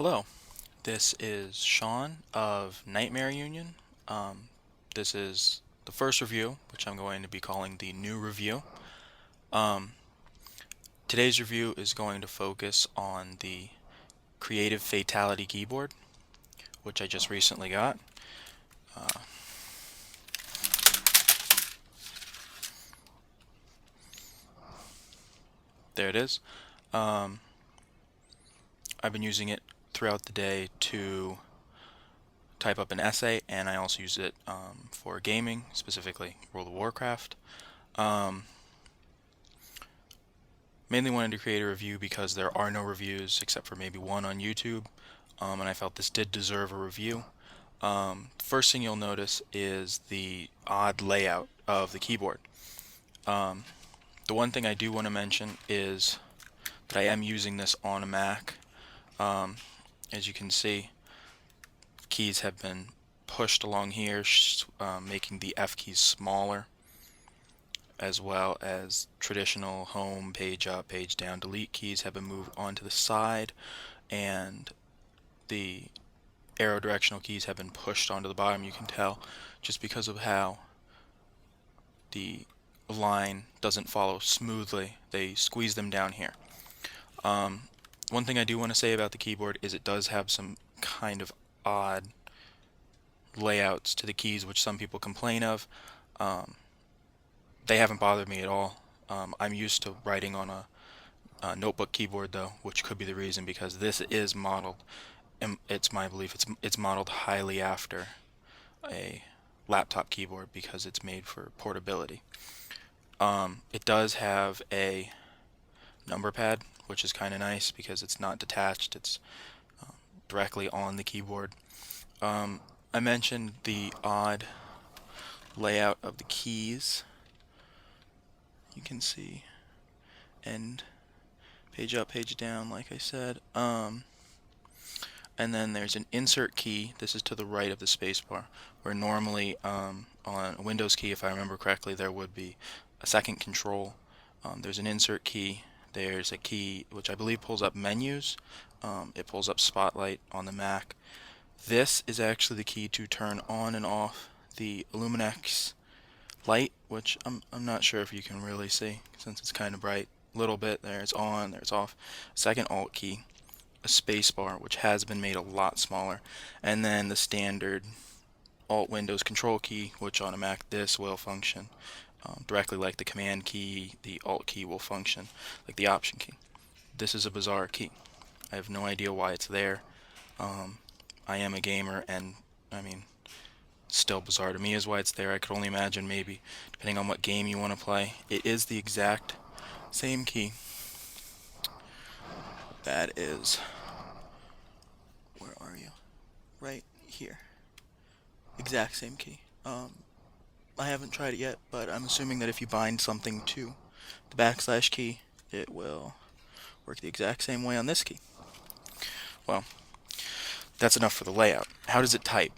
Hello, this is Sean of Nightmare Union. This is the first review, which I'm going to be calling the new review. Um, Today's review is going to focus on the Creative Fatality keyboard, which I just recently got. Uh, there it is. Um, I've been using it throughout the day to type up an essay, and I also use it for gaming, specifically World of Warcraft. Um, Mainly wanted to create a review because there are no reviews except for maybe one on YouTube, and I felt this did deserve a review. First thing you'll notice is the odd layout of the keyboard. Um, the one thing I do want to mention is that I am using this on a Mac. Um, as you can see, keys have been pushed along here, making the F keys smaller, as well as traditional home, page up, page down, delete keys have been moved onto the side, and the arrow directional keys have been pushed onto the bottom. You can tell just because of how the line doesn't follow smoothly. They squeeze them down here. Um, One thing I do want to say about the keyboard is it does have some kind of odd layouts to the keys, which some people complain of. Um, they haven't bothered me at all. I'm used to writing on a notebook keyboard though, which could be the reason because this is modeled, and it's my belief it's modeled highly after a laptop keyboard because it's made for portability. It does have a number pad, which is kind of nice because it's not detached, it's directly on the keyboard. I mentioned the odd layout of the keys. You can see, and page up, page down, like I said. And then there's an insert key. This is to the right of the spacebar, where normally on a Windows key, if I remember correctly, there would be a second control. There's an insert key. There's a key which I believe pulls up menus. It pulls up Spotlight on the Mac. This is actually the key to turn on and off the Illuminex light, which I'm not sure if you can really see since it's kind of bright. A little bit. There it's on, there it's off. Second Alt key, a space bar, which has been made a lot smaller, and then the standard Alt Windows Control key, which on a Mac this will function directly like the Command key. The Alt key will function like the Option key. This is a bizarre key. I have no idea why it's there. I am a gamer, and I mean, still bizarre to me is why it's there. I could only imagine maybe depending on what game you want to play. It is the exact same key. That is, where are you? Right here. Exact same key. I haven't tried it yet, but I'm assuming that if you bind something to the backslash key, it will work the exact same way on this key. Well, that's enough for the layout. How does it type?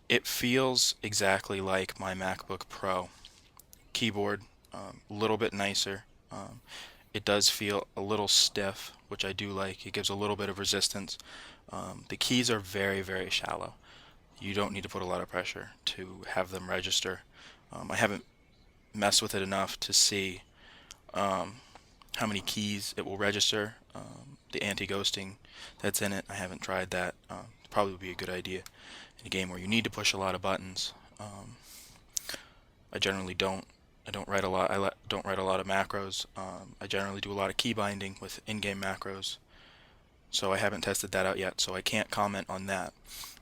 It feels exactly like my MacBook Pro keyboard, a little bit nicer. It does feel a little stiff, which I do like. It gives a little bit of resistance. The keys are very, very shallow. You don't need to put a lot of pressure to have them register. I haven't messed with it enough to see how many keys it will register. The anti-ghosting that's in it, I haven't tried that. Probably would be a good idea in a game where you need to push a lot of buttons. I generally don't. I don't write a lot. Don't write a lot of macros. I generally do a lot of key binding with in-game macros. So I haven't tested that out yet, so I can't comment on that.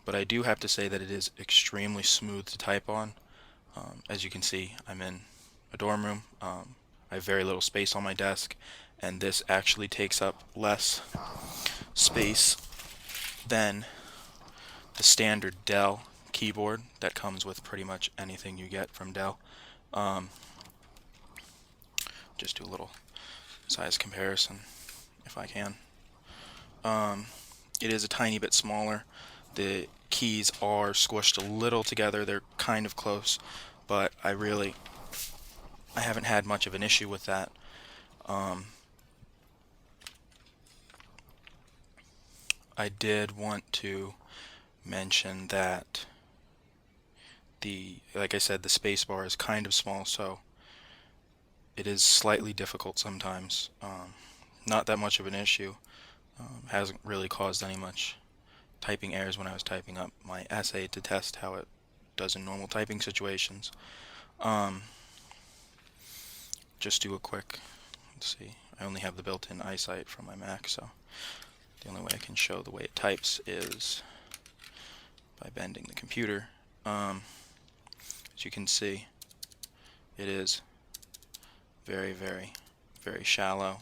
But I do have to say that it is extremely smooth to type on. As you can see, I'm in a dorm room. I have very little space on my desk, and this actually takes up less space than the standard Dell keyboard that comes with pretty much anything you get from Dell. Um, just do a little size comparison if I can. It is a tiny bit smaller. The keys are squished a little together. They're kind of close, but I haven't had much of an issue with that. I did want to mention that like I said, the spacebar is kind of small, so it is slightly difficult sometimes. Not that much of an issue. Hasn't really caused any much typing errors when I was typing up my essay to test how it does in normal typing situations. Um, just do a quick, let's see, I only have the built-in EyeSight from my Mac, so the only way I can show the way it types is by bending the computer. As you can see, it is very, very, very shallow.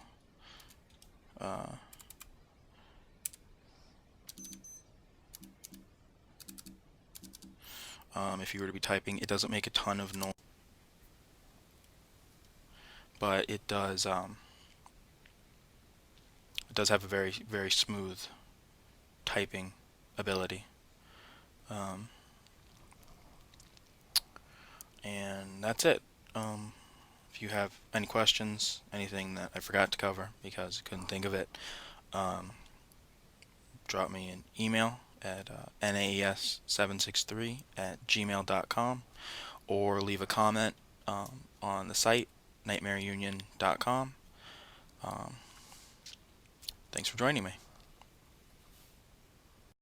If you were to be typing, it doesn't make a ton of noise, but it does have a very, very smooth typing ability. And that's it. If you have any questions, anything that I forgot to cover because I couldn't think of it, drop me an email at naes763@gmail.com or leave a comment on the site, nightmareunion.com. Thanks for joining me.